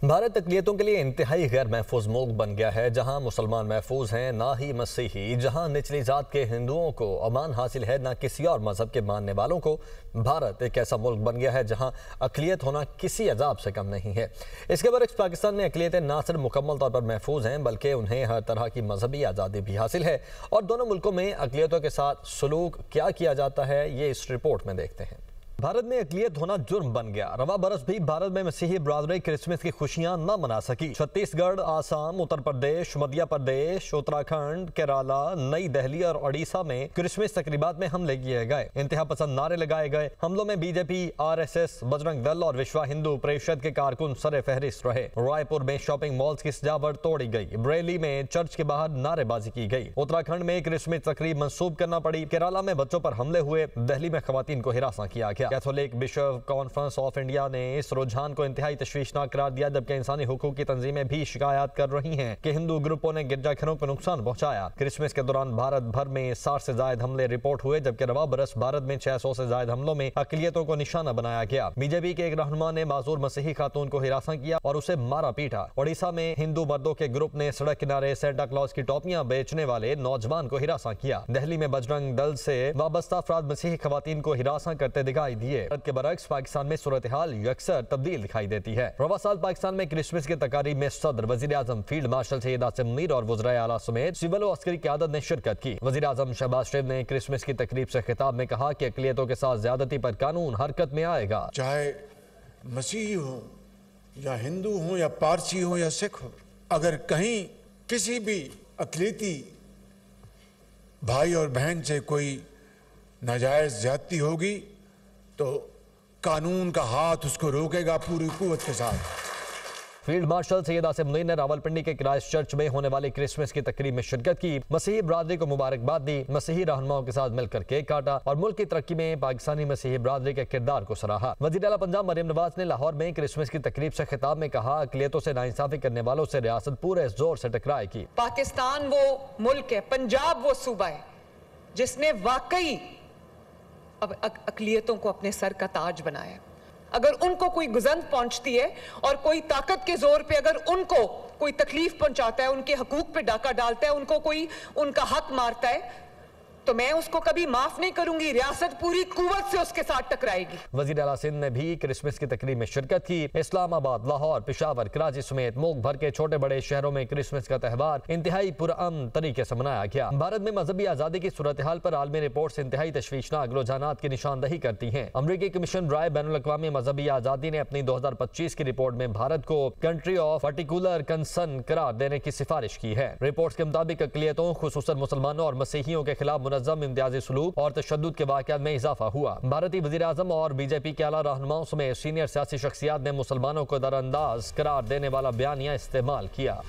भारत अक़लियतों के लिए इंतहाई गैर महफूज मुल्क बन गया है, जहां मुसलमान महफूज हैं ना ही मसीही, जहां निचली जात के हिंदुओं को अमान हासिल है ना किसी और मजहब के मानने वालों को। भारत एक ऐसा मुल्क बन गया है जहां अक़लियत होना किसी अजाब से कम नहीं है। इसके बरक्स पाकिस्तान में अक़लियतें ना सिर्फ मुकम्मल तौर पर महफूज हैं बल्कि उन्हें हर तरह की मजहबी आज़ादी भी हासिल है। और दोनों मुल्कों में अक़लियतों के साथ सलूक क्या किया जाता है, ये इस रिपोर्ट में देखते हैं। भारत में अक़लियत होना जुर्म बन गया। रवा बरस भी भारत में मसीही बरादरी क्रिसमस की खुशियां न मना सकी। छत्तीसगढ़, आसाम, उत्तर प्रदेश, मध्य प्रदेश, उत्तराखंड, केरला, नई दिल्ली और ओडिशा में क्रिसमस तकरीबात में हमले किए गए, इंतहा पसंद नारे लगाए गए। हमलों में बीजेपी, RSS, बजरंग दल और विश्व हिंदू परिषद के कारकुन सरे फहरिस्त रहे। रायपुर में शॉपिंग मॉल्स की सजावट तोड़ी गई। बरेली में चर्च के बाहर नारेबाजी की गई। उत्तराखंड में क्रिसमस तकरीब मंसूब करना पड़ी। केरला में बच्चों पर हमले हुए। दिल्ली में खवातीन को हिरासत किया गया। Catholic bishop conference of India ने इस रुझान को इंतहाई तशवीशनाक करार दिया, जबकि इंसानी हुकूक की तंजीमें भी शिकायत कर रही हैं कि हिंदू ग्रुपों ने गिरजाघरों को नुकसान पहुंचाया। क्रिसमस के दौरान भारत भर में 60 से ज्यादा हमले रिपोर्ट हुए, जबकि रवा बरस भारत में 600 से ज्यादा हमलों में अक़लियतों को निशाना बनाया गया। बीजेपी के एक रहनुमा ने माजूर मसीही खातून को हिरासत किया और उसे मारा पीटा। ओडिशा में हिंदू मर्दों के ग्रुप ने सड़क किनारे सेंटा क्लॉज की टोपियां बेचने वाले नौजवान को हिरासत किया। दिल्ली में बजरंग दल से वाबस्ता अफराद मसीही खवातीन को हिरासत करते दिखाई दिए। के बरक्स पाकिस्तान में सूरत हाल अक्सर तब्दील दिखाई देती है। रवा साल पाकिस्तान में क्रिसमस की तकारीब में सदर, वजीर आजम, फील्ड मार्शल सैयद आसिम मुनीर और वज़राए आला समेत सिविल और अस्करी क़यादत ने शिरकत की। वजीर आजम शहबाज शरीफ ने क्रिसमस की तकरीब से खिताब में कहा कि अक़लियतों के साथ ज्यादती पर कानून हरकत में आएगा। चाहे मसीही हो या हिंदू हो या पारसी हो या सिख हो, अगर कहीं किसी भी अक़लियती भाई और बहन से कोई नाजायज ज्यादती होगी तो कानून का हाथ उसको रोकेगा पूरी कुव्वत के साथ। फील्ड मार्शल सैयद आसिम मुनीर ने रावलपिंडी के क्राइस्ट चर्च में होने वाली क्रिसमस की तकरीब में शिरकत की। मसीही बरादरी को मुबारकबाद दी, मसीही रहनुमाओं के साथ मिलकर केक काटा और मुल्क की तरक्की में पाकिस्तानी मसीही बरादरी के किरदार को सराहा। वज़ीर आला पंजाब मरियम नवाज ने लाहौर में क्रिसमस की तकरीब से खिताब में कहा, अक़लियतों से नाइंसाफी करने वालों से रियासत पूरे जोर से टकराएगी। पाकिस्तान वो मुल्क है, पंजाब वो सूबा है जिसने वाकई अब अक़लियतों को अपने सर का ताज बनाया। अगर उनको कोई गुज़ंद पहुंचती है और कोई ताकत के जोर पे अगर उनको कोई तकलीफ पहुंचाता है, उनके हकूक पे डाका डालता है, उनको कोई उनका हक मारता है, तो मैं उसको कभी माफ नहीं करूंगी। रियासत पूरी कुव्वत से उसके साथ टकराएगी। वज़ीर आला सिंध ने भी क्रिसमस की तकरीब में शिरकत की। इस्लामाबाद, लाहौर, पेशावर, कराची समेत मुल्क भर के छोटे बड़े शहरों में क्रिसमस का त्यौहार इंतहाई पुरअमन तरीके से मनाया गया। भारत में मजहबी आजादी की सूरत हाल पर आलमी रिपोर्ट्स इंतहाई तशवीशनाक रुझानात की निशानदही करती हैं। अमरीकी कमीशन राय बैनुल-अक़वामी मजहबी आजादी ने अपनी 2025 की रिपोर्ट में भारत को कंट्री ऑफ पर्टिकुलर कंसर्न करार देने की सिफारिश की है। रिपोर्ट्स के मुताबिक अक़लियतों खुसूसन मुसलमानों और मसीहियों के खिलाफ मुनज़्ज़म इम्तियाजी सलूक और तशद्दुद के वाक़यात में इजाफा हुआ। भारतीय वज़ीर आज़म और बीजेपी के आला रहनुमाओं समेत सीनियर सियासी शख्सियात ने मुसलमानों को दरअंदाज करार देने वाला बयानिया इस्तेमाल किया।